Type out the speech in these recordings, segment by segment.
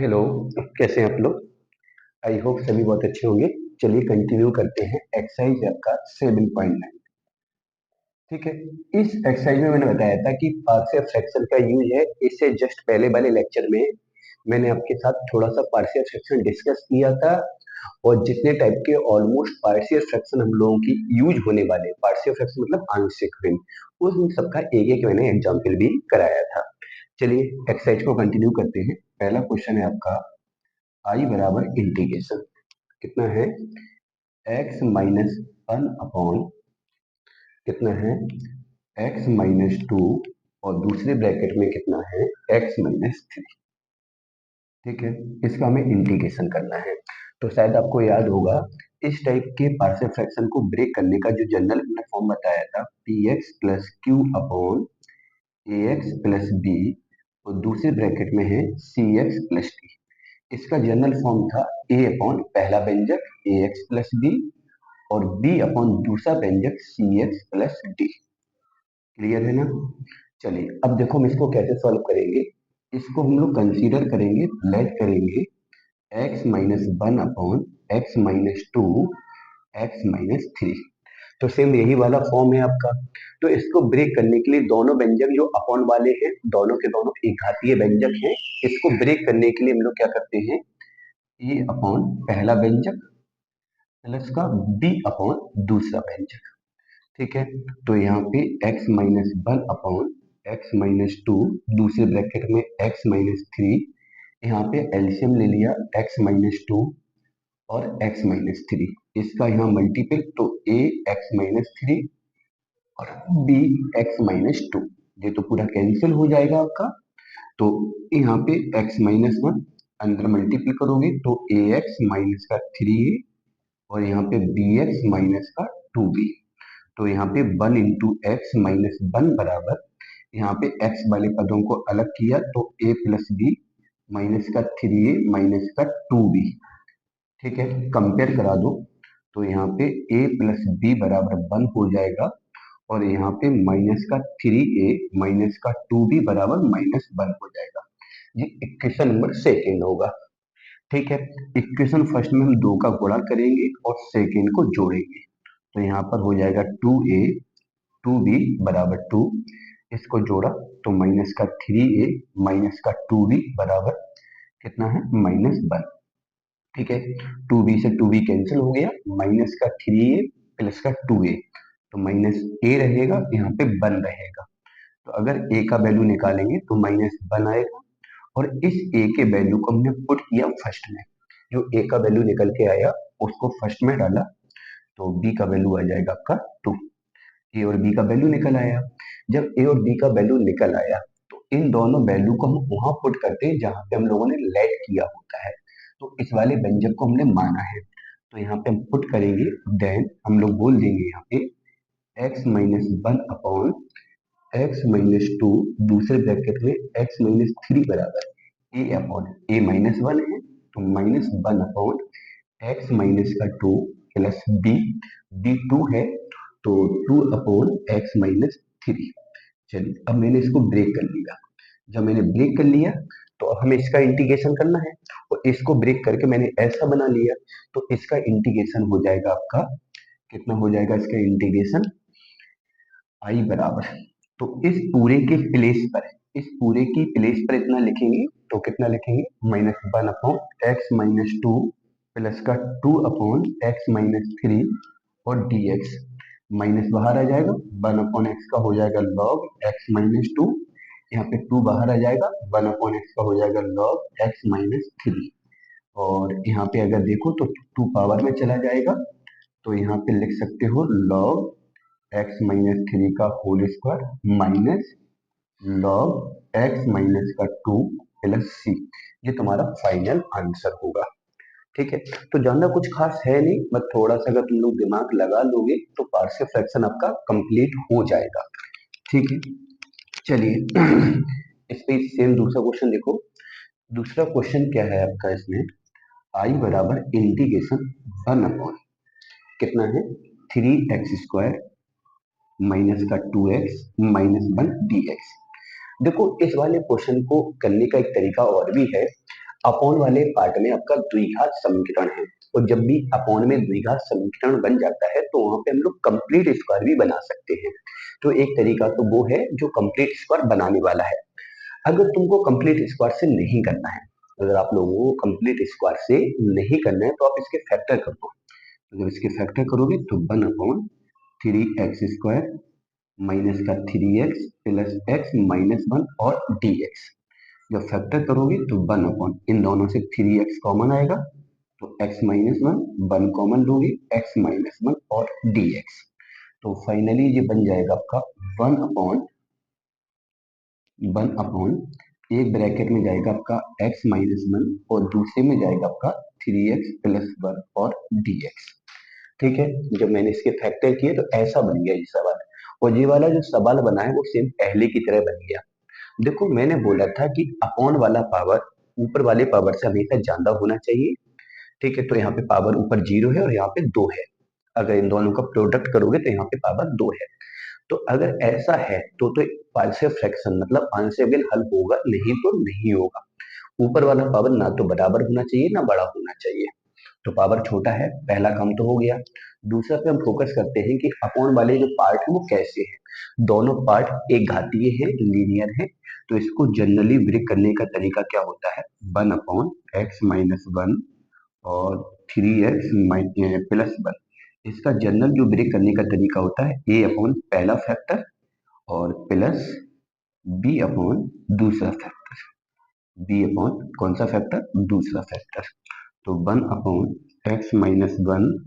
Hello, कैसे हैं आप लोग? आई होप सभी बहुत अच्छे होंगे। चलिए कंटिन्यू करते हैं एक्सरसाइज आपका 7.9। ठीक है। इस एक्सरसाइज में मैंने बताया था कि पार्शियल फ्रैक्शन का यूज है। इससे जस्ट पहले वाले लेक्चर में मैंने आपके साथ थोड़ा सा पार्शियल फ्रैक्शन डिस्कस किया था, और जितने टाइप के ऑलमोस्ट पार्शियल फ्रैक्शन हम लोगों की यूज होने वाले, पार्शियल फ्रैक्शन मतलब आंशिक भिन्न, उन सबका एक एक मैंने एग्जाम्पल भी कराया था। चलिए एक्सरसाइज को कंटिन्यू करते हैं। पहला क्वेश्चन है आपका आई बराबर इंटीग्रेशन कितना है, एक्स माइनस वन अपॉन कितना है, एक्स माइनस टू, और दूसरे ब्रैकेट में कितना है, एक्स माइनस थ्री। ठीक है। इसका हमें इंटीग्रेशन करना है। तो शायद आपको याद होगा, इस टाइप के पार्शियल फ्रैक्शन को ब्रेक करने का जो जनरल मैंने फॉर्म बताया था, P X plus Q upon A X plus B, और दूसरे ब्रैकेट में है सी एक्स प्लस डी। इसका जनरल फॉर्म था ए अपॉन पहला व्यंजक ए एक्स प्लस बी, और बी अपॉन दूसरा व्यंजक C X plus D. Clear है ना? चलिए अब देखो हम इसको कैसे सॉल्व करेंगे। इसको हम लोग कंसीडर करेंगे, लेट करेंगे x minus one upon X minus to X minus three. तो सेम यही वाला फॉर्म है आपका। तो इसको ब्रेक करने के लिए दोनों व्यंजक जो अपॉन वाले हैं, दोनों के दोनों एक घातीय व्यंजक हैं। इसको ब्रेक करने के लिए हम लोग क्या करते हैं, ए अपॉन पहला व्यंजक प्लस का बी अपॉन दूसरा व्यंजक। ठीक है। तो यहाँ पे x minus one upon X minus two, दूसरे ब्रैकेट में x माइनस थ्री, यहाँ पे एलसीएम ले लिया x माइनस टू और x माइनस थ्री। इसका यहाँ मल्टीपल, तो a x माइनस थ्री और b x माइनस टू, ये तो पूरा कैंसिल हो जाएगा आपका। तो यहाँ पे x माइनस वन अंदर मल्टीपल करोगे तो ए एक्स माइनस का थ्री ए, और यहाँ पे बी एक्स माइनस का टू बी। तो यहाँ पे one into x minus one बराबर, यहाँ पे एक्स वाले पदों को अलग किया तो ए प्लस बी माइनस का थ्री ए माइनस का टू बी। ठीक है, कंपेयर करा दो तो यहाँ पे ए प्लस बी बराबर वन हो जाएगा, और यहाँ पे माइनस का थ्री ए माइनस का टू बी बराबर माइनस वन हो जाएगा। ये इक्वेशन नंबर सेकेंड होगा। ठीक है। इक्वेशन फर्स्ट में हम दो का गुणा करेंगे और सेकेंड को जोड़ेंगे। तो यहाँ पर हो जाएगा टू ए टू बी बराबर टू, इसको जोड़ा तो माइनस का थ्री ए माइनस का टू बी बराबर कितना है, माइनस वन। ठीक है। टू बी से टू बी कैंसिल हो गया, माइनस का थ्री ए प्लस का टू ए, तो माइनस ए रहेगा, यहाँ पे वन रहेगा। तो अगर ए का वैल्यू निकालेंगे तो माइनस वन आएगा, और इस ए के वैल्यू को हमने पुट किया फर्स्ट में। जो ए का वैल्यू निकल के आया उसको फर्स्ट में डाला, तो बी का वैल्यू आ जाएगा आपका टू। ए और बी का वैल्यू निकल आया। जब ए और बी का वैल्यू निकल आया तो इन दोनों वैल्यू को हम वहां पुट करते हैं जहां पे हम लोगों ने लेट किया होता है। तो इस वाले व्यंजक को हमने माना है, तो यहाँ पे हम पुट करेंगे। देन हम लोग बोल देंगे यहाँ पे X minus one upon X minus two, दूसरे ब्रैकेट में एक्स माइनस थ्री बराबर A upon A minus one है, तो minus one upon X minus का to plus B, B two है तो two upon X minus three. चलिए अब मैंने इसको ब्रेक कर लिया। जब मैंने ब्रेक कर लिया तो अब हमें इसका इंटीग्रेशन करना है, और इसको ब्रेक करके मैंने ऐसा बना लिया, तो इसका इंटीग्रेशन हो जाएगा आपका कितना, हो जाएगा इसका इंटीग्रेशन आई बराबर, तो इस पूरे के प्लेस पर, इस पूरे की प्लेस पर इतना लिखेंगे तो कितना लिखेंगे, minus one upon X minus two plus का two upon X minus three, और डी एक्स माइनस बाहर आ जाएगा, वन अपॉन एक्स का हो जाएगा लॉग एक्स माइनस टू, यहाँ पे टू बाहर आ जाएगा, वन अपॉन एक्स का हो जाएगा लॉग एक्स माइनस थ्री, और यहाँ पे अगर देखो तो टू पावर में चला जाएगा, तो यहाँ पे लिख सकते हो लॉग एक्स माइनस थ्री का whole square minus log X minus का टू प्लस सी। ये तुम्हारा फाइनल आंसर होगा। ठीक है। तो जानना कुछ खास है नहीं, बस थोड़ा सा अगर तुम लोग दिमाग लगा लोगे तो पार्शियल फ्रैक्शन आपका कंप्लीट हो जाएगा। ठीक है। चलिए इस पे सेम दूसरा क्वेश्चन देखो। दूसरा क्वेश्चन क्या है आपका इसमें, आई बराबर इंटीग्रेशन वन अपॉन कितना है, थ्री एक्स स्क्वायर माइनस का to X minus one D X. देखो इस वाले क्वेश्चन को करने का एक तरीका और भी है। अपॉन वाले पार्ट में आपका द्विघात समीकरण है, और जब भी अपॉन में द्विघात समीकरण बन जाता है तो वहां पे हम लोग कंप्लीट स्क्वायर भी बना सकते हैं। तो एक तरीका तो वो है जो कंप्लीट स्क्वायर बनाने वाला है। अगर तुमको कंप्लीट स्क्वायर से नहीं करना है, अगर आप लोगों को कंप्लीट स्क्वायर से नहीं करना है, तो आप इसके फैक्टर कर दो। जब इसके फैक्टर करोगे तो 1/3x² माइनस का 3x प्लस x माइनस 1 और dx। जब फैक्टर करोगे तो 1 इन दोनों से 3x कॉमन आएगा, तो x माइनस 1 कॉमन लोगे, x माइनस 1 और dx। तो फाइनली ये बन जाएगा आपका 1/1 एक ब्रैकेट में जाएगा आपका x माइनस 1 और दूसरे में जाएगा आपका 3x प्लस 1 और dx। ठीक है, जब मैंने इसके फैक्टर किए तो ऐसा बन गया ये सवाल। और ये वाला जो सवाल बना है वो सेम पहले की तरह बन गया। देखो मैंने बोला था कि अपॉन वाला पावर ऊपर वाले पावर से हमेशा ज्यादा होना चाहिए। ठीक है, तो यहाँ पे पावर ऊपर 0 है और यहाँ पे 2 है। अगर इन दोनों का प्रोडक्ट करोगे तो यहाँ पे पावर 2 है। तो अगर ऐसा है तो पार्शियल फ्रैक्शन मतलब आंसर बिल हल होगा, नहीं तो नहीं होगा। ऊपर वाला पावर ना तो बराबर होना चाहिए ना बड़ा होना चाहिए। तो पावर छोटा है, पहला काम तो हो गया। दूसरा पे हम फोकस करते हैं कि अपॉन वाले जो पार्ट है वो कैसे है। दोनों पार्ट एक घातीय है, लीनियर है। तो इसको जनरली ब्रेक करने का तरीका क्या होता है, 1/x-1 और 3x प्लस 1। इसका जनरल जो ब्रेक करने का तरीका होता है a अपॉन पहला फैक्टर और प्लस b अपॉन दूसरा फैक्टर। b अपॉन कौन सा फैक्टर, दूसरा फैक्टर। तो 1/x-1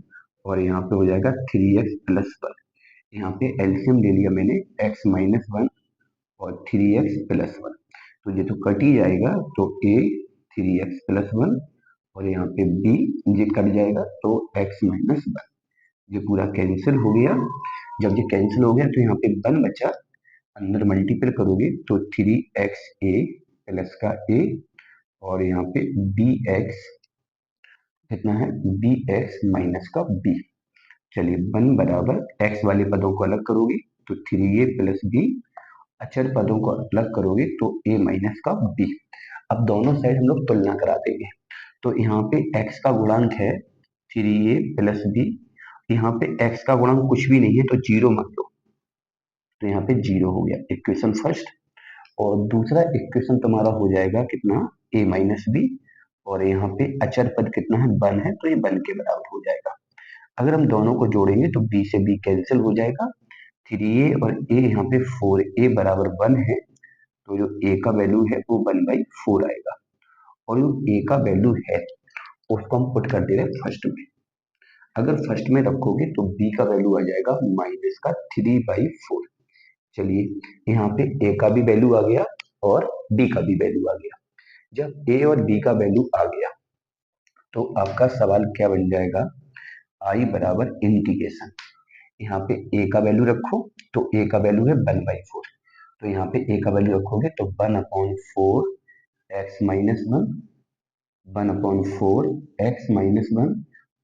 और यहाँ पे हो जाएगा 3x+1। यहाँ पे एलसीएम ले लिया मैंने, x-1 और 3x+1। तो ये तो कट ही जाएगा, तो a 3x+1 और यहाँ पे b ये कट जाएगा तो x-1। ये पूरा कैंसिल हो गया। जब ये कैंसिल हो गया तो यहाँ पे 1 बचा, अंदर मल्टीपल करोगे तो 3xa प्लस का a और यहाँ पे bx कितना है, bx माइनस का b। चलिए 1 बराबर x वाले पदों को अलग करोगे तो 3a प्लस b, अचर पदों को अलग करोगे तो a माइनस का b। अब दोनों साइड हम लोग तुलना करा देंगे। तो यहाँ पे x का गुणांक है 3a प्लस b, यहाँ पे x का गुणांक कुछ भी नहीं है तो 0 मान लो, तो यहाँ पे 0 हो गया इक्वेशन फर्स्ट। और दूसरा इक्वेशन तुम्हारा हो जाएगा कितना, a माइनस बी, और यहाँ पे अचर पद कितना है, 1 है, तो ये 1 के बराबर हो जाएगा। अगर हम दोनों को जोड़ेंगे तो b से b कैंसिल हो जाएगा, 3a और a यहाँ पे 4a बराबर 1 है, तो जो a का वैल्यू है वो 1/4 आएगा। और जो a का वैल्यू है उसको हम पुट कर दे रहे हैं फर्स्ट में। अगर फर्स्ट में रखोगे तो b का वैल्यू आ जाएगा माइनस का 3/4। चलिए यहाँ पे a का भी वैल्यू आ गया और b का भी वैल्यू आ गया। जब a और b का वैल्यू आ गया तो आपका सवाल क्या बन जाएगा, i बराबर इंटीग्रेशन, यहाँ पे a का वैल्यू रखो तो a का वैल्यू है 1/4। तो यहाँ पे a का वैल्यू रखोगे तो 1/4 x माइनस 1, 1/4 x माइनस 1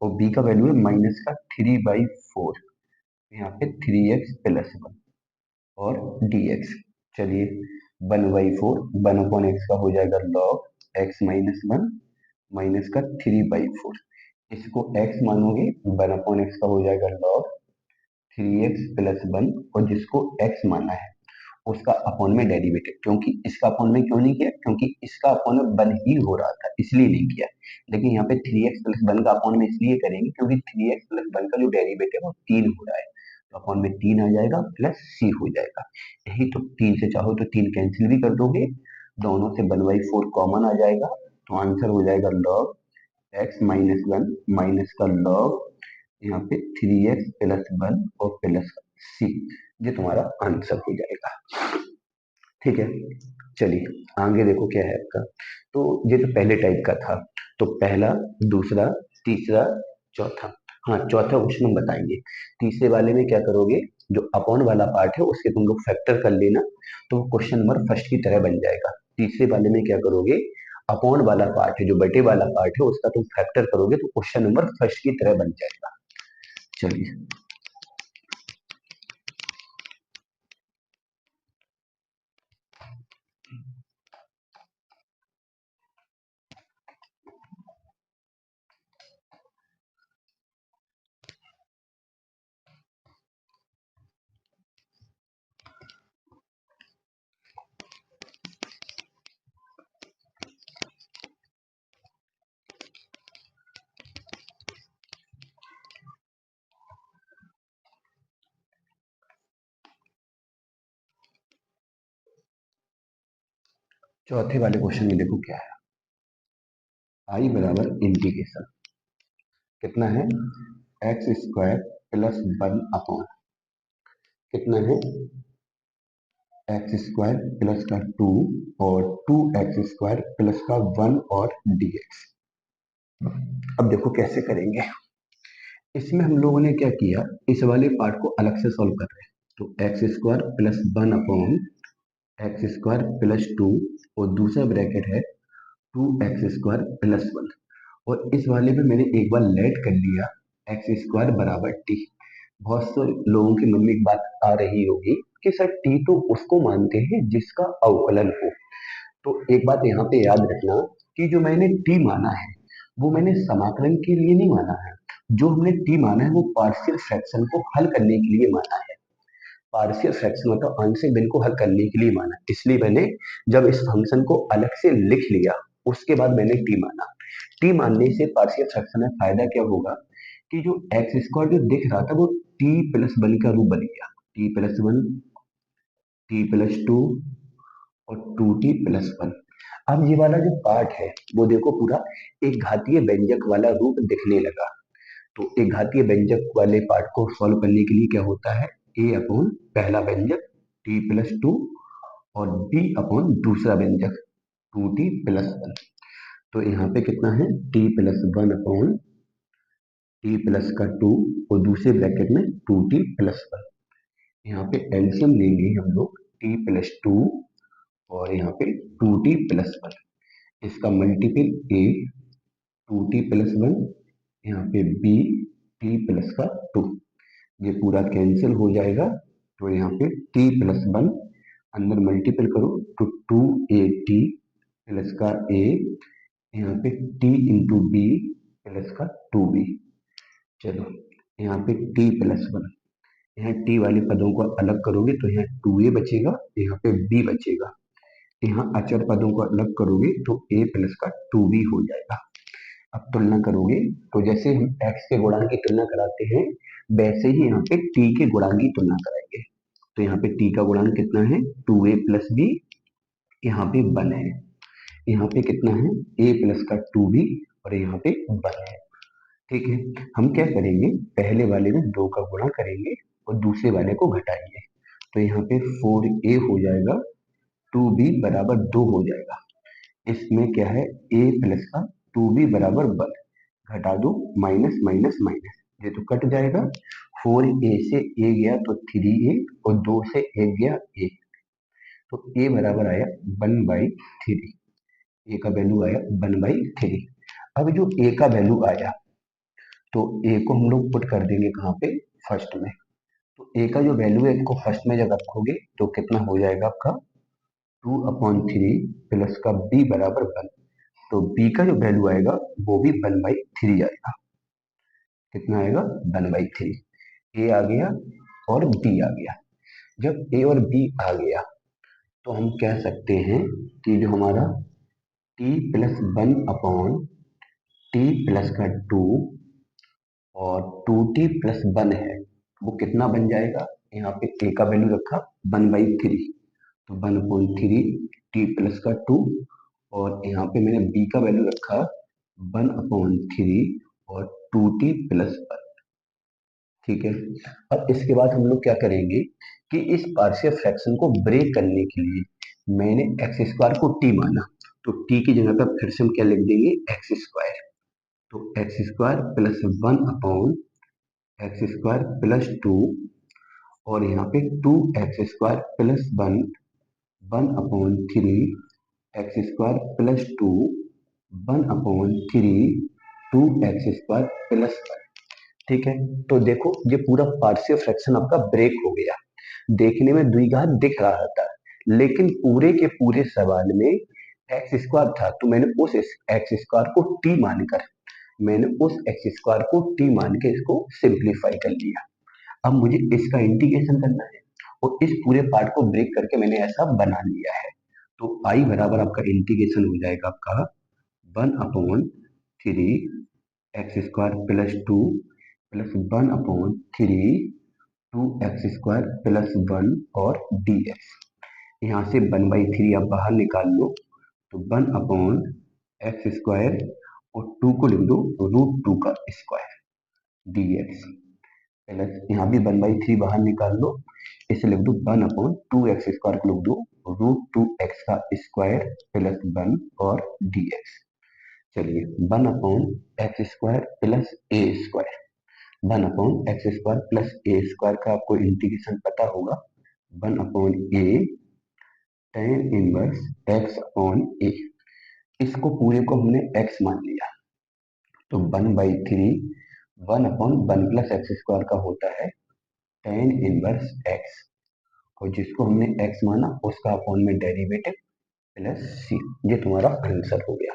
और b का वैल्यू है माइनस का 3/4, यहाँ पे 3x प्लस 1 और dx। चलिए 1/4 1/x का हो जाएगा log x माइनस 1 माइनस का 3/4। इसको x मानोगे 1/x का हो जाएगा log 3x प्लस 1, और जिसको x माना है उसका अपॉन में डेरिवेटिव, क्योंकि इसका अपॉन में क्यों नहीं किया, क्योंकि इसका अपॉन में 1 ही हो रहा था इसलिए नहीं किया। लेकिन यहाँ पे 3x प्लस 1 का अपॉन में इसलिए करेंगे क्योंकि 3x प्लस 1 का जो डेरिवेटिव है वो 3 हो रहा है, तो अपॉन में 3 आ जाएगा प्लस c हो जाएगा। यही तो 3 से चाहो तो 3 कैंसिल भी कर दोगे, दोनों से 1/4 कॉमन आ जाएगा, तो आंसर हो जाएगा log x माइनस 1 माइनस का log यहाँ पे 3x प्लस 1 और प्लस c। ये तुम्हारा आंसर हो जाएगा। ठीक है, चलिए आगे देखो क्या है आपका। तो ये तो पहले टाइप का था, तो पहला, दूसरा, तीसरा, चौथा। हाँ, चौथा क्वेश्चन हम बताएंगे। तीसरे वाले में क्या करोगे, जो अपॉन वाला पार्ट है उसके तुम लोग फैक्टर कर लेना, तो वो क्वेश्चन नंबर फर्स्ट की तरह बन जाएगा। तीसरे वाले में क्या करोगे, अपॉन वाला पार्ट है जो बटे वाला पार्ट है उसका तुम फैक्टर करोगे तो क्वेश्चन नंबर फर्स्ट की तरह बन जाएगा। चलिए चौथे वाले क्वेश्चन में देखो क्या है, आई बराबर इंटीग्रेशन कितना है, एक्स स्क्वायर प्लस 1 अपॉन कितना है, एक्स स्क्वायर प्लस का 2 और 2 एक्स स्क्वायर प्लस का 1 और dx। अब देखो कैसे करेंगे, इसमें हम लोगों ने क्या किया, इस वाले पार्ट को अलग से सॉल्व कर रहे हैं। तो x square plus 1 upon x square plus 2 और दूसरा ब्रैकेट है 2 एक्स स्क्वायर प्लस 1। और इस वाले में मैंने एक बार लेट कर लिया एक्स स्क्वायर बराबर टी। बहुत से लोगों के मन में एक बात आ रही होगी कि सर टी तो उसको मानते हैं जिसका अवकलन हो। तो एक बात यहाँ पे याद रखना कि जो मैंने टी माना है वो मैंने समाकलन के लिए नहीं माना है। जो हमने टी माना है वो पार्शियल फ्रैक्शन को हल करने के लिए माना है। पार्शियल फ्रैक्शन मतलब आंशिक भिन्न को हल करने के लिए माना, इसलिए मैंने जब इस फंक्शन को अलग से लिख लिया उसके बाद मैंने टी माना। टी मानने से पार्शियल फ्रैक्शन में फायदा क्या होगा कि जो एक्स स्क्वायर जो दिख रहा था वो टी प्लस 1 का रूप बन गया, टी+1 टी+2 और 2t+1। अब ये वाला जो पार्ट है वो देखो पूरा एक घातीय व्यंजक वाला रूप दिखने लगा। तो एक घातीय व्यंजक वाले पार्ट को सॉल्व करने के लिए क्या होता है, a अपॉन पहला व्यंजक t+2 और b अपॉन दूसरा व्यंजक 2t+1। तो यहाँ पे कितना है, t+1 अपॉन t प्लस का 2 और दूसरे ब्रैकेट में 2t+1। यहाँ पे एलसीएम लेंगे हम लोग t+2 और यहाँ पे 2t+1। इसका मल्टीपल a 2t+1, यहाँ पे b t प्लस का 2। ये पूरा कैंसिल हो जाएगा। तो यहाँ पे t+1 अंदर मल्टीपल करो तो 2at प्लस का a, यहाँ पे t इंटू बी प्लस का 2b। चलो यहाँ पे t+1, यहाँ t वाले पदों को अलग करोगे तो यहाँ 2a बचेगा, यहाँ पे b बचेगा। यहाँ अचर पदों को अलग करोगे तो a प्लस का 2b हो जाएगा। अब तुलना करोगे तो जैसे हम x के गुणांक की तुलना कराते हैं वैसे ही यहाँ पे t के गुणांक की तुलना कराएंगे। तो यहाँ पे t का गुणांक कितना है, 2a प्लस बी, यहाँ पे 1 है। यहाँ पे कितना है, a प्लस का 2b और यहाँ पे 1 है। ठीक है, हम क्या करेंगे, पहले वाले में 2 का गुणा करेंगे और दूसरे वाले को घटाएंगे। तो यहाँ पे 4a हो जाएगा, 2b बराबर 2 हो जाएगा। इसमें क्या है, a प्लस का 2b बराबर 1, घटा दो माइनस माइनस माइनस, ये तो कट जाएगा। 4a से a गया तो 3a और 2 से 1 गया 1, तो a बराबर आया 1/3। a का वैल्यू आया 1/3। अब जो a का वैल्यू आया तो a को हम लोग पुट कर देंगे कहाँ पे, फर्स्ट में। तो a का जो वैल्यू है इसको फर्स्ट में जब रखोगे तो कितना हो जाएगा आपका 2/3 प्लस का b बराबर 1। तो b का जो वैल्यू आएगा वो भी 1/3 आएगा। कितना आएगा, 1/3। a आ गया और b आ गया। जब a और b आ गया तो हम कह सकते हैं कि जो हमारा t+1 अपॉन t प्लस का 2 और 2t+1 है वो कितना बन जाएगा। यहाँ पे a का वैल्यू रखा 1/3, तो 1/3 t प्लस का 2 और यहाँ पे मैंने b का वैल्यू रखा 1/3 और 2t+1। ठीक है, अब इसके बाद हम लोग क्या करेंगे कि इस पार्शियल फ्रैक्शन को ब्रेक करने के लिए मैंने एक्स स्क्वायर को t माना, तो t की जगह पर फिर से हम क्या लिख देंगे, एक्स स्क्वायर। तो एक्स स्क्वायर प्लस 1/x² + 2 और यहाँ पे 2x² + 1 1/3 x² + 2 1/3 2x² + 1। ठीक है, तो देखो ये पूरा पार्शियल फ्रैक्शन आपका ब्रेक हो गया। देखने में द्विघात दिख रहा था लेकिन पूरे के पूरे सवाल में x² था, तो मैंने उस x² को t मानकर इसको सिंप्लीफाई कर लिया। अब मुझे इसका इंटीग्रेशन करना है और इस पूरे पार्ट को ब्रेक करके मैंने ऐसा बना लिया है। तो आई बराबर आपका इंटीग्रेशन हो जाएगा आपका 1/3 x² + 2 प्लस 1/3 2x² + 1 और dx। यहाँ से 1/3 आप बाहर निकाल लो तो 1/x² और 2 को लिख दो √2 का स्क्वायर dx प्लस यहाँ भी 1/3 बाहर निकाल लो, इसे लिख दो 1/2x² को लिख दो √2x का स्क्वायर प्लस 1 और dx। चलिए 1/x² plus a square 1/x² plus a square का आपको इंटीग्रेशन पता होगा 1/a tan इनवर्स x/a। इसको पूरे को हमने x मान लिया तो 1/3 1/1 प्लस x² का होता है tan इनवर्स x और जिसको हमने x माना उसका अपॉन में डेरिवेटिव प्लस c। ये तुम्हारा आंसर हो गया,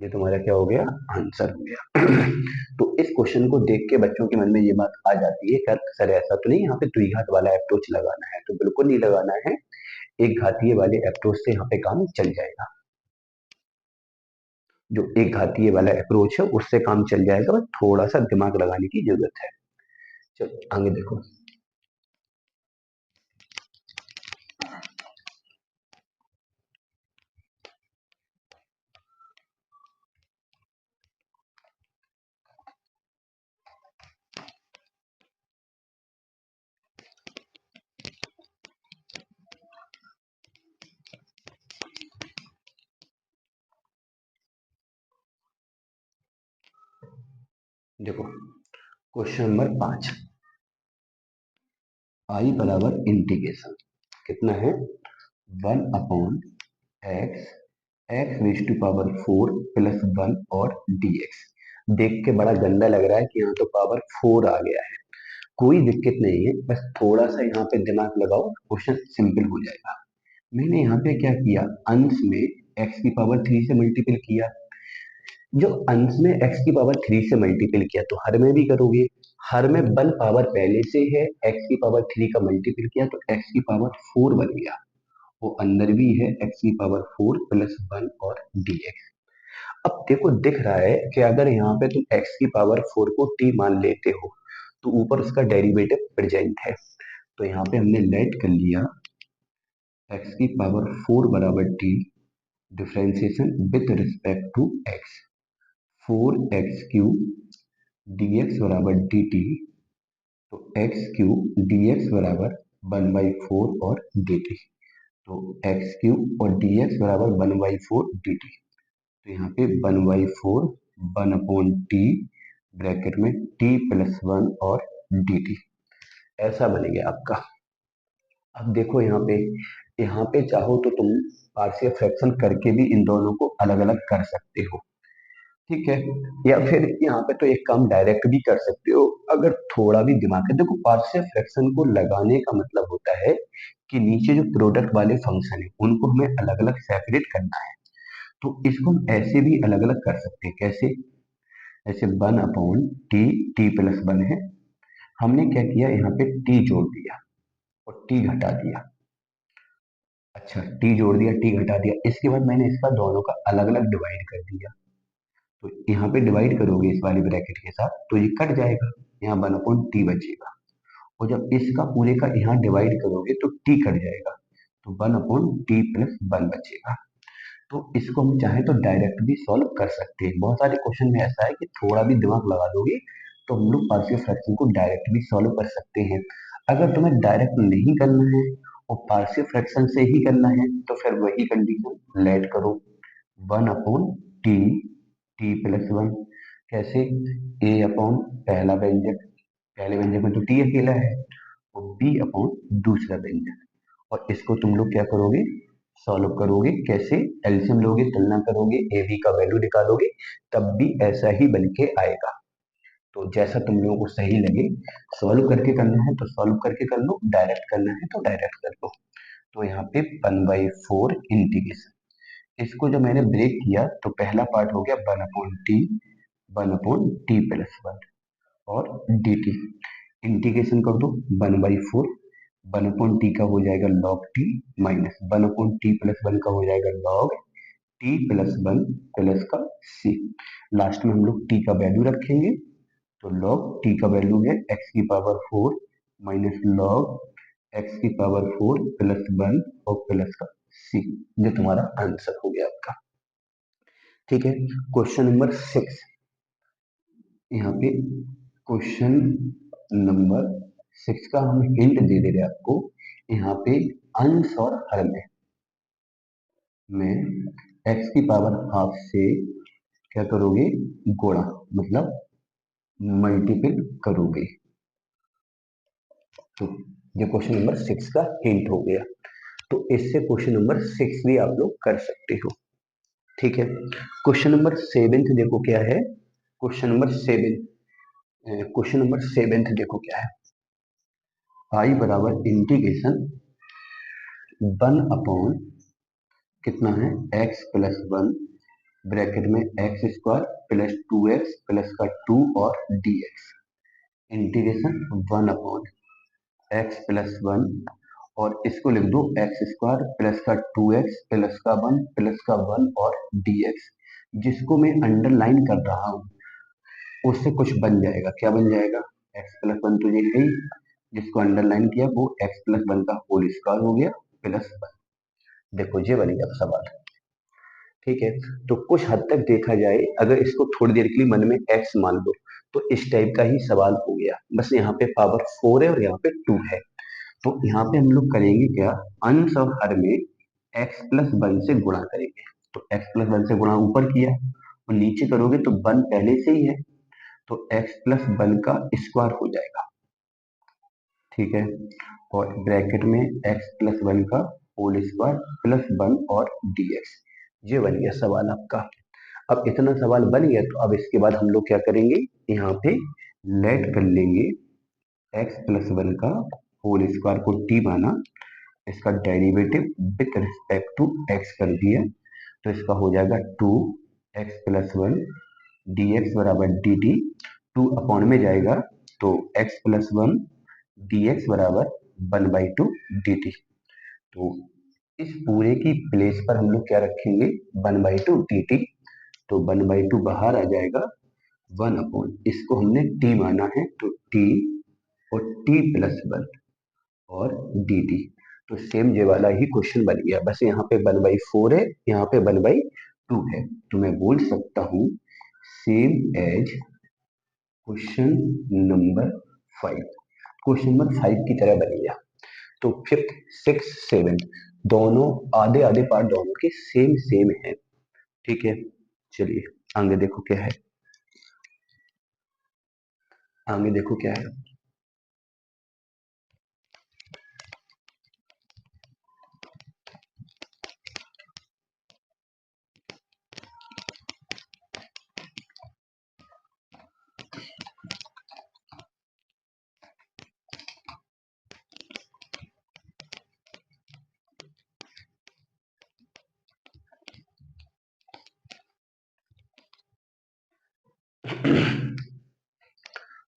ये तुम्हारा क्या हो गया, आंसर हो गया। तो इस क्वेश्चन को देख के बच्चों के मन में ये बात आ जाती है सर ऐसा तो नहीं यहाँ पे द्विघात वाला अप्रोच लगाना है, तो बिल्कुल नहीं लगाना है, एक घातीय वाले अप्रोच से यहाँ पे काम चल जाएगा। जो एक घातीय वाला अप्रोच है उससे काम चल जाएगा, बस थोड़ा सा दिमाग लगाने की जरूरत है। चलो आगे देखो। देखो क्वेश्चन नंबर 5 आई बराबर इंटीग्रेशन कितना है 1/x x⁴ प्लस 1 और dx। देख के बड़ा गंदा लग रहा है कि यहाँ तो पावर 4 आ गया है, कोई दिक्कत नहीं है, बस थोड़ा सा यहाँ पे दिमाग लगाओ क्वेश्चन सिंपल हो जाएगा। मैंने यहाँ पे क्या किया, अंश में x⁴ से मल्टीपल किया, जो अंश में x⁴ से मल्टीपल किया तो हर में भी करोगे, हर में 1 पावर पहले से है, x⁴ का मल्टीपल किया तो x⁴ बन गया, वो अंदर भी है x⁴ प्लस 1 और dx। अब देखो दिख रहा है कि अगर यहाँ पे तुम x⁴ को t मान लेते हो तो ऊपर उसका डेरिवेटिव प्रेजेंट है, तो यहाँ पे हमने लेट कर लिया x⁴ बराबर t differentiation with respect to x 4x³ dx बराबर dt, तो x³ dx बराबर 1/4 और dt, तो x³ और dx बराबर 1/4 dt, तो यहाँ पे 1/4 1/t ब्रैकेट में t प्लस 1 और dt ऐसा बनेगा आपका। अब देखो यहाँ पे चाहो तो तुम पार्शियल फ्रैक्शन करके भी इन दोनों को अलग अलग कर सकते हो, ठीक है, या फिर यहाँ पे तो एक काम डायरेक्ट भी कर सकते हो अगर थोड़ा भी दिमाग है। देखो पार्शियल फ्रैक्शन को लगाने का मतलब होता है कि नीचे जो प्रोडक्ट वाले फंक्शन है उनको हमें अलग अलग सेपरेट करना है, तो इसको हम ऐसे भी अलग अलग कर सकते हैं। कैसे, ऐसे 1/t t प्लस 1 है, हमने क्या किया यहाँ पे t जोड़ दिया और t घटा दिया, अच्छा t जोड़ दिया t घटा दिया, इसके बाद मैंने इसका दोनों का अलग अलग डिवाइड कर दिया, तो यहाँ पे डिवाइड करोगे इस वाले ब्रैकेट के साथ तो ये कट जाएगा, यहाँ 1/t बचेगा, और जब इसका पूरे का यहाँ डिवाइड करोगे तो t कट जाएगा, तो 1/t प्लस 1 बचेगा। तो इसको हम चाहें तो डायरेक्ट भी सॉल्व कर सकते हैं, बहुत सारे क्वेश्चन में ऐसा है कि थोड़ा भी दिमाग लगा दोगे तो हम लोग पार्शियल फ्रैक्शन को डायरेक्ट भी सॉल्व कर सकते हैं। अगर तुम्हें डायरेक्ट नहीं करना है और पार्शियल फ्रैक्शन से ही करना है तो फिर वही कंडीशन लेट करो 1/t t प्लस 1, कैसे, a अपॉन पहला व्यंजक, पहले व्यंजक में तो t अकेला है, और b अपॉन दूसरा व्यंजक, और इसको तुम लोग क्या करोगे, सॉल्व करोगे, कैसे, एलसीएम लोगे, तुलना करोगे, ए बी का वैल्यू निकालोगे, तब भी ऐसा ही बन के आएगा। तो जैसा तुम लोगों को सही लगे, सॉल्व करके करना है तो सॉल्व करके कर लो, डायरेक्ट करना है तो डायरेक्ट कर लो। तो यहाँ पे 1/4 इंटीग्रेशन, इसको जो मैंने ब्रेक किया तो पहला पार्ट हो गया 1/t प्लस 1 और dt, इंटीग्रेशन कर दो 1/4 1/t का हो जाएगा log t minus 1/t plus 1 का हो जाएगा log t प्लस 1 प्लस का c, लास्ट में हम लोग t का वैल्यू रखेंगे, तो log t का वैल्यू है x⁴ minus log x⁴ plus 1 और प्लस का सी। ये तुम्हारा आंसर हो गया आपका। ठीक है, क्वेश्चन नंबर 6। यहाँ पे क्वेश्चन नंबर 6 का हम हिंट दे दे रहे आपको। यहाँ पे अंश और हर में x की पावर हाफ से क्या करोगे, गुणा, मतलब मल्टीपल करोगे। तो ये क्वेश्चन नंबर 6 का हिंट हो गया। तो इससे क्वेश्चन नंबर 6 भी आप लोग कर सकते हो। ठीक है, क्वेश्चन नंबर 7 देखो क्या है। क्वेश्चन नंबर 7, क्वेश्चन नंबर 7 देखो क्या है। आई बराबर इंटीग्रेशन 1 अपॉन कितना है, x प्लस 1 ब्रैकेट में x square plus 2x plus का 2 और dx, integration 1 upon x plus 1 और इसको लिख दो एक्स स्क्वायर प्लस का 2x प्लस का 1 प्लस का 1 और dx। जिसको मैं अंडरलाइन कर रहा हूँ उससे कुछ बन जाएगा। क्या बन जाएगा, एक्स प्लस 1 तो ये है ही, जिसको अंडरलाइन किया वो एक्स प्लस 1 का होल स्क्वायर हो गया प्लस 1। देखो ये बन गया सवाल। ठीक है, तो कुछ हद तक देखा जाए, अगर इसको थोड़ी देर के लिए मन में x मान लो तो इस टाइप का ही सवाल हो गया। बस यहाँ पे पावर 4 है और यहाँ पे 2 है। तो यहाँ पे हम लोग करेंगे क्या, अंश और हर में x प्लस 1 से गुणा करेंगे। तो x प्लस 1 से गुणा ऊपर किया और नीचे करोगे तो 1 पहले से ही है, तो x प्लस 1 का स्क्वायर हो जाएगा। ठीक है, और ब्रैकेट में x प्लस 1 का होल स्क्वायर प्लस 1 और dx। ये बन गया सवाल आपका। अब इतना सवाल बन गया तो अब इसके बाद हम लोग क्या करेंगे, यहाँ पे लेट कर लेंगे x प्लस 1 का होल स्क्वायर को t माना, इसका derivative with respect to x कर दिया, तो इसका हो जाएगा 2x प्लस 1 dx बराबर dt। 2 अपॉन में जाएगा तो x प्लस 1 dx बराबर 1/2 dt। तो इस पूरे की प्लेस पर हम लोग क्या रखेंगे, 1/2 dt। तो 1/2 बाहर आ जाएगा, 1 अपॉन इसको हमने t माना है तो t और t प्लस 1 और dt। तो सेम ये वाला ही क्वेश्चन बन गया, बस यहाँ पे 1/4 है, यहाँ पे 1/2 है। तो मैं बोल सकता हूँ same as question number 5। Question number 5 की तरह बन गया। तो 5th 6th 7 दोनों आधे आधे पार्ट दोनों के सेम सेम है। ठीक है, चलिए आगे देखो क्या है। आगे देखो क्या है।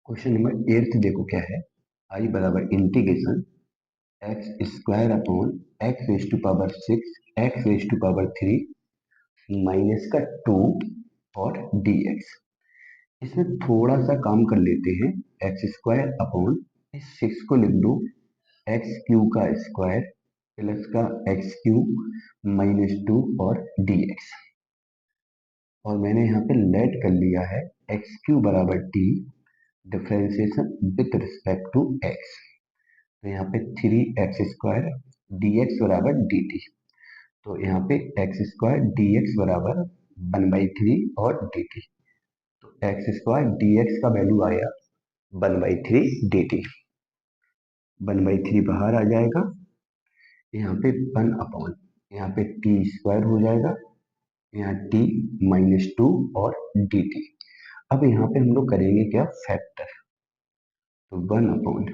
क्वेश्चन नंबर 8 देखो क्या है। आई बराबर integration X square upon X raise to power 6 X raise to power 3 minus का 2 और dx। इसमें थोड़ा सा काम कर लेते हैं, एक्स स्क्वायर अपॉन इस 6 को लिख दो एक्स क्यू का स्क्वायर प्लस का एक्स क्यू माइनस 2 और dx। और मैंने यहाँ पे लेट कर लिया है एक्स क्यू बराबर T differentiation with respect to X. तो यहाँ पे 3x² dx बराबर dt। तो यहाँ पे x² dx बराबर 1/3 और dt। तो x² dx का वैल्यू आया 1/3 dt। 1/3 बाहर आ जाएगा, यहाँ पे 1 अपॉन यहाँ पे t² हो जाएगा, यहाँ t माइनस 2 और dt। अब यहाँ पे हम लोग करेंगे क्या, फैक्टर। तो 1 अपॉन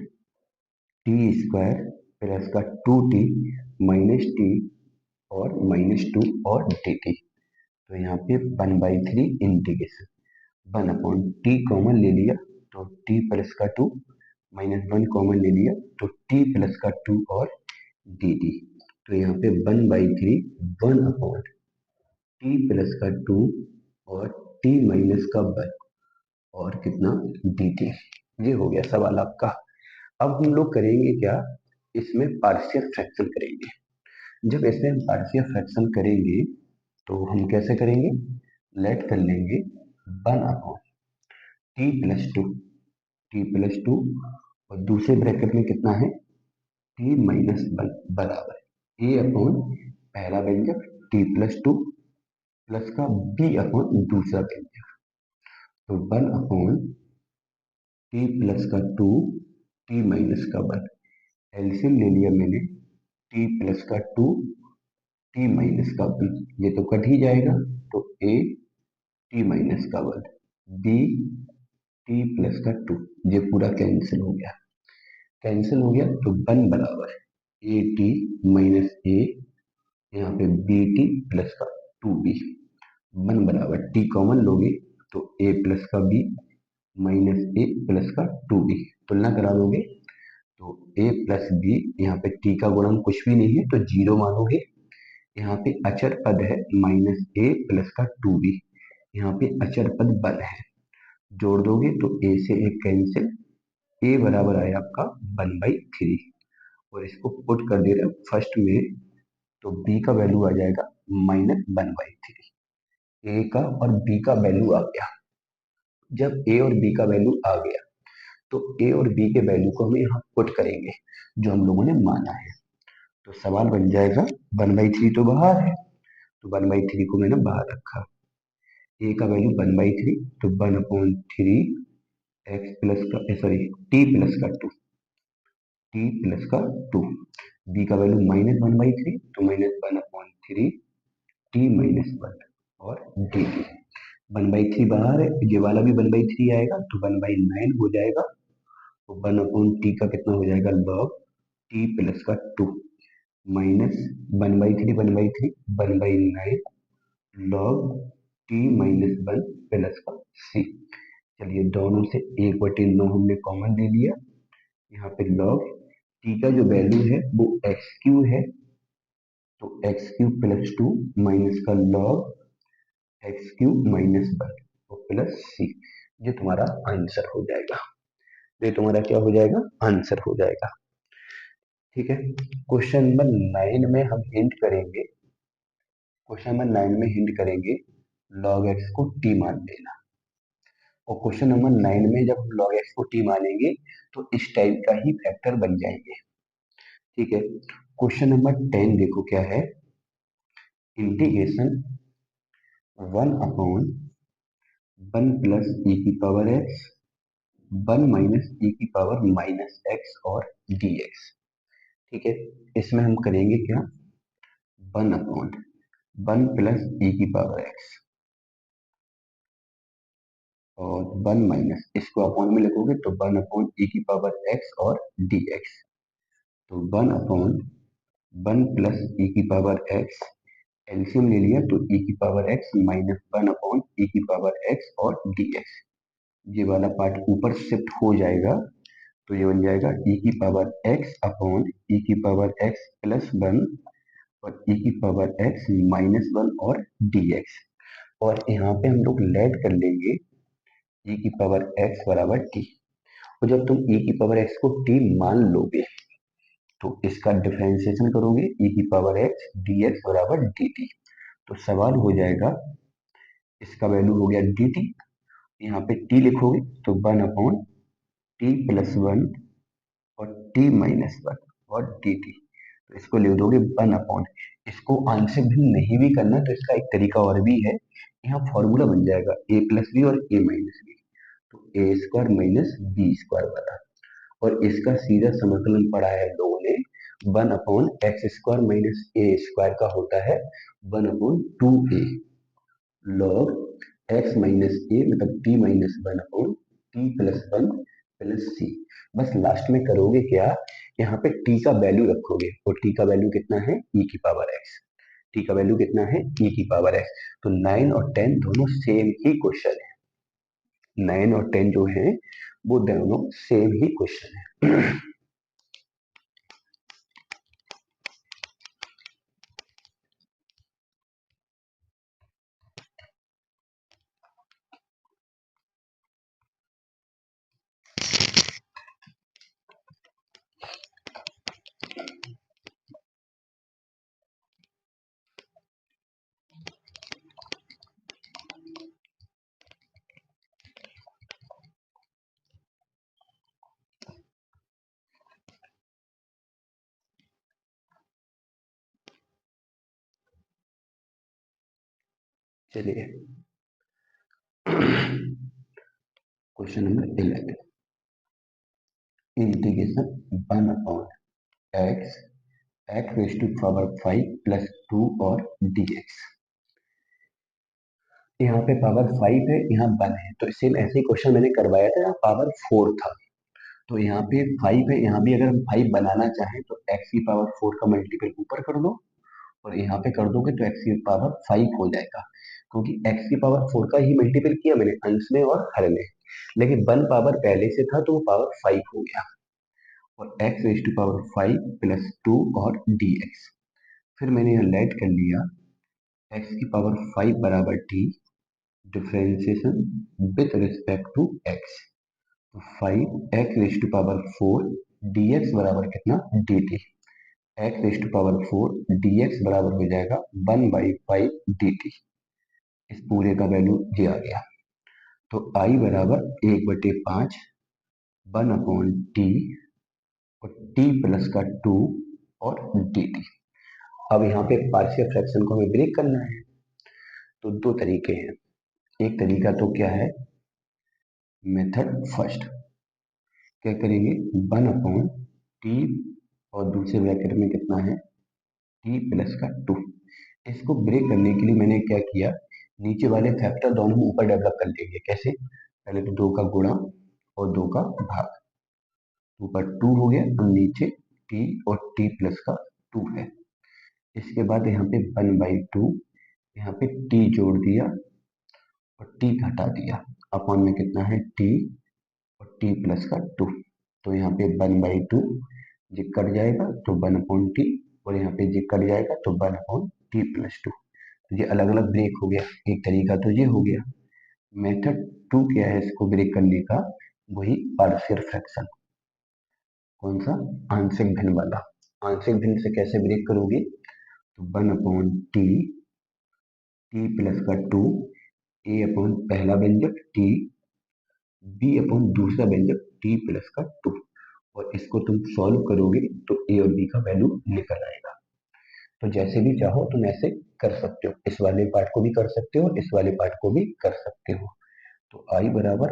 t² प्लस का 2t माइनस टी और माइनस 2 और dt। तो यहाँ पे 1/3 इंटीग्रेशन 1 अपॉन टी कॉमन ले लिया तो t प्लस का 2 माइनस 1 कॉमन ले लिया तो t प्लस का 2 और dt। तो यहाँ पे 1/3 1 अपॉन टी प्लस का 2 और t माइनस का 1 और कितना dt। ये हो गया सवाल आपका। अब हम लोग करेंगे क्या, इसमें पार्शियल फ्रैक्शन करेंगे। जब इसमें हम पार्शियल फ्रैक्शन करेंगे तो हम कैसे करेंगे, लेट कर लेंगे 1 अपॉन टी प्लस टू और दूसरे ब्रैकेट में कितना है t-1 बराबर ए अपॉन पहला व्यंजक t+2 प्लस का b अपॉन दूसरा व्यंजक। तो 1 अपॉन टी प्लस का 2 t-1 एलसीएम ले लिया मैंने, टी प्लस का 2 t-1 ये तो कट ही जाएगा, तो a t-1 b t+2 ये पूरा कैंसिल हो गया तो 1 बराबर ए टी माइनस ए, यहाँ पे बी टी प्लस का 2b 1 बराबर टी कॉमन लोगे तो a प्लस का b माइनस ए प्लस का 2b, तुलना करा दोगे तो a प्लस बी, यहाँ पे t का गुणन कुछ भी नहीं है तो 0 मानोगे, यहाँ पे अचर पद है माइनस ए प्लस का 2b, यहाँ पे अचर पद 1 है, जोड़ दोगे तो a से एक कैंसिल, a बराबर आया आपका 1/3 और इसको पुट कर दे रहे हैं फर्स्ट में, तो b का वैल्यू आ जाएगा -1/3। a का और b का वैल्यू आ गया। जब a और b का वैल्यू आ गया तो a और b के वैल्यू को हम यहाँ पुट करेंगे जो हम लोगों ने माना है, तो सवाल बन जाएगा 1/3 तो बाहर है, तो 1/3 को मैंने बाहर रखा, a का वैल्यू 1/3 तो 1/3 एक्स प्लस का सॉरी टी प्लस का 2, बी का वैल्यू -1/3 तो -1/3 t-1 और डी टी। 1/3 बाहर है, ये वाला भी 1/3 आएगा तो 1/9 हो जाएगा, तो 1/t का कितना हो जाएगा log t+2 minus 1/3 1/9 log t-1 plus का c। चलिए दोनों से 1/9 हमने कॉमन ले लिया, यहाँ पे लॉग t का जो वैल्यू है वो x³ है, तो x³ + 2 माइनस का लॉग x³ - 1 तो प्लस c, ये तुम्हारा आंसर हो जाएगा, ये तुम्हारा क्या हो जाएगा आंसर हो जाएगा। ठीक है, क्वेश्चन नंबर 9 में हम हिंट करेंगे, लॉग एक्स को टी मान लेना, और क्वेश्चन नंबर 9 में जब हम लॉग एक्स को टी मानेंगे तो इस टाइप का ही फैक्टर बन जाएंगे। ठीक है, क्वेश्चन नंबर 10 देखो क्या है, इंटीग्रेशन 1/1 प्लस ई की पावर एक्स 1 माइनस ई की पावर -x और dx। ठीक है, इसमें हम करेंगे क्या, 1/1 प्लस ई की पावर एक्स और 1 माइनस, इसको अपॉन में लिखोगे तो 1/e की पावर x और dx, तो 1/1 प्लस ई की पावर x, एलसीएम ले लिया तो e की पावर x माइनस 1/e की पावर x और dx, ये वाला पार्ट ऊपर शिफ्ट हो जाएगा, तो ये बन जाएगा e की पावर x अपॉन e की पावर x प्लस 1 और e की पावर x -1 और dx, और यहाँ पे हम लोग लेट कर लेंगे e की पावर x बराबर t, और जब तुम e की पावर x को t मान लोगे तो इसका डिफरेंशिएशन करोगे e की पावर x dx बराबर dt, तो सवाल हो जाएगा, इसका वैल्यू हो गया dt, यहाँ पे t लिखोगे तो 1/t+1 और t-1 और dt, तो इसको लिख दोगे 1/, इसको आंसर भी नहीं भी करना तो इसका एक तरीका और भी है, यहाँ फॉर्मूला बन जाएगा a+b और a-b, तो a² माइनस b² वाला, और इसका सीधा समाकलन पढ़ा है लोगों ने, 1/x² माइनस a² का होता है 1/2a log x minus a मतलब t-1/t+1 प्लस c। बस लास्ट में करोगे क्या, यहाँ पे t का वैल्यू रखोगे, और t का वैल्यू कितना है e की पावर x, t का वैल्यू कितना है e की पावर x, तो 9 और 10 दोनों सेम ही क्वेश्चन है, 9 और 10 जो है वो दोनों सेम ही क्वेश्चन है। चलिए question number 11, integration 1/x x raise to power 5 plus 2 और dx। यहाँ पे पावर 5 है, यहाँ 1 है, तो सेम ऐसे ही क्वेश्चन मैंने करवाया था, यहाँ पावर 4 था। तो यहाँ पे 5 है, यहाँ भी अगर हम 5 बनाना चाहें तो x की पावर 4 का मल्टीपल ऊपर कर दो और यहाँ पे कर दोगे तो x की पावर 5 हो जाएगा, क्योंकि x की पावर 4 का ही मल्टीपल किया मैंने अंश में और हर में। लेकिन 1 पावर पहले से था तो वो पावर 5 हो गया, और x raise to power 5 plus 2 और dx। फिर मैंने यहाँ लेट कर लिया x की पावर 5 बराबर t differentiation with respect to x, तो 5 x raise to power 4 dx बराबर कितना dt। x raise to power 4 dx बराबर हो जाएगा 1/5 dt। इस पूरे का वैल्यू ये आ गया, तो i बराबर 1/5 1/t और t प्लस का 2 और dt। अब यहाँ पे पार्शियल फ्रैक्शन को हमें ब्रेक करना है, तो दो तरीके हैं। एक तरीका तो क्या है, मेथड फर्स्ट, क्या करेंगे 1/t और दूसरे ब्रैकेट में कितना है t प्लस का 2। इसको ब्रेक करने के लिए मैंने क्या किया, नीचे वाले फैक्टर दोनों ऊपर डेवलप कर लेंगे। कैसे, पहले तो 2 का गुणा और 2 का भाग, ऊपर 2 हो गया और नीचे t और t प्लस का 2 है। इसके बाद यहाँ पे 1/2, यहाँ पे t जोड़ दिया और t घटा दिया, अपॉन में कितना है t और t प्लस का 2। तो यहाँ पे 1/2 ये कट जाएगा तो 1/t, और यहाँ पे ये कट जाएगा तो 1/t प्लस 2। ये अलग अलग ब्रेक हो गया, एक तरीका तो ये हो गया। मेथड 2 क्या है इसको ब्रेक करने का, वही पार्शियल फ्रैक्शन। कौन सा, आंशिक भिन्न वाला। आंशिक भिन्न से कैसे ब्रेक करोगे, तो 1/t t प्लस का 2 a अपॉन पहला व्यंजक t b अपॉन दूसरा व्यंजक t प्लस का 2, और इसको तुम सॉल्व करोगे तो a और b का वैल्यू निकल आएगा। तो जैसे भी चाहो तुम ऐसे कर सकते हो, इस वाले पार्ट को भी कर सकते हो, इस वाले पार्ट को भी कर सकते हो। तो i बराबर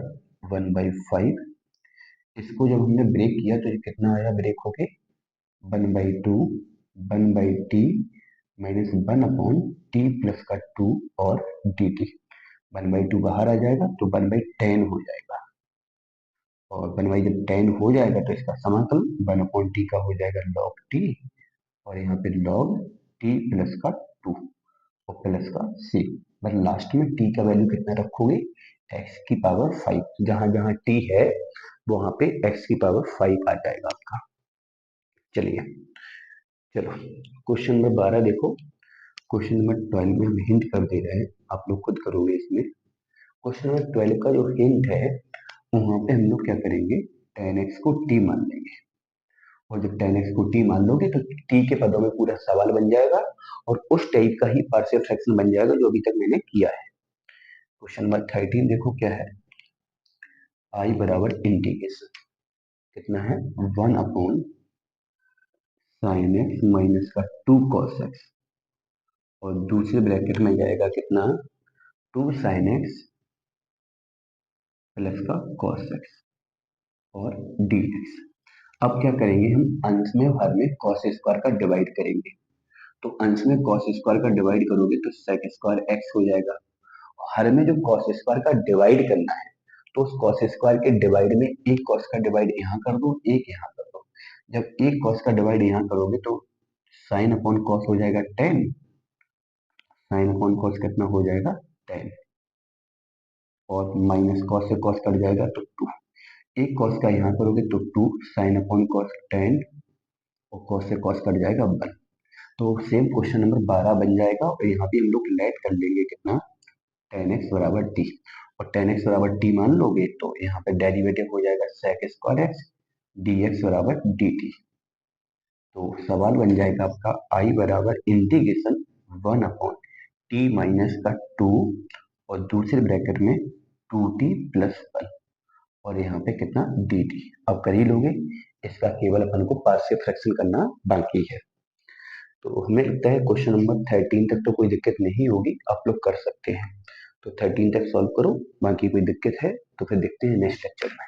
1/5, इसको जब हमने ब्रेक किया तो ये कितना आया ब्रेक होके 1/2 1/t माइनस 1/t प्लस का 2 और dt। 1/2 बाहर आ जाएगा तो 1/10 हो जाएगा, और 1 जब 10 हो जाएगा तो इसका समाकलन 1/t का हो जाएगा log t, और यहाँ पे log t प्लस का 2 और प्लस का c। बस लास्ट में t का वैल्यू कितना रखोगे, x की पावर 5, जहां जहां t है वहां पे x की पावर 5 आ जाएगा आपका। चलिए चलो क्वेश्चन नंबर 12 देखो। क्वेश्चन नंबर 12 में हम हिंट कर दे रहे हैं, आप लोग खुद करोगे इसमें। क्वेश्चन नंबर 12 का जो हिंट है वहां पे हम लोग क्या करेंगे, tan x को t मान लेंगे, और जब tan x को t मान लोगे तो t के पदों में पूरा सवाल बन जाएगा, और उस टाइप का ही पार्शियल फ्रैक्शन बन जाएगा जो अभी तक मैंने किया है। क्वेश्चन नंबर 13 देखो क्या है, i बराबर इंटीग्रेशन कितना है 1/sin x माइनस का 2 cos x, और दूसरे ब्रैकेट में जाएगा कितना 2sin x प्लस का cos x और dx। अब क्या करेंगे, हम अंश में और हर में cos स्क्वायर का डिवाइड करेंगे। तो अंश में cos स्क्वायर का डिवाइड करोगे तो sec स्क्वायर x हो जाएगा, हर में जो cos स्क्वायर का डिवाइड करना है तो उस cos स्क्वायर के डिवाइड में एक cos का डिवाइड यहाँ कर दो, एक यहाँ कर दो। जब एक cos का डिवाइड यहाँ करोगे तो sin अपॉन cos हो जाएगा 10, sin अपॉन cos कितना हो जाएगा 10, और माइनस cos से cos कट जाएगा तो 2। एक cos का यहाँ करोगे तो 2 sin अपॉन cos 10, और cos से cos कट जाएगा 1। तो सेम क्वेश्चन नंबर 12 बन जाएगा, और यहाँ भी हम लोग लेट कर लेंगे कितना tan x बराबर t, और tan x बराबर t मान लोगे तो यहाँ पे डेरिवेटिव हो जाएगा sec स्क्वायर x dx बराबर dt। तो सवाल बन जाएगा आपका i बराबर इंटीग्रेशन 1/t माइनस का 2 और दूसरे ब्रैकेट में 2t प्लस 1, और यहाँ पे कितना dt। अब कर ही लोगे, इसका केवल अपन को पार्शियल फ्रैक्शन करना बाकी है। तो हमें लगता है क्वेश्चन नंबर 13 तक तो कोई दिक्कत नहीं होगी, आप लोग कर सकते हैं। तो 13 तक सॉल्व करो, बाकी कोई दिक्कत है तो फिर देखते हैं नेक्स्ट लेक्चर में।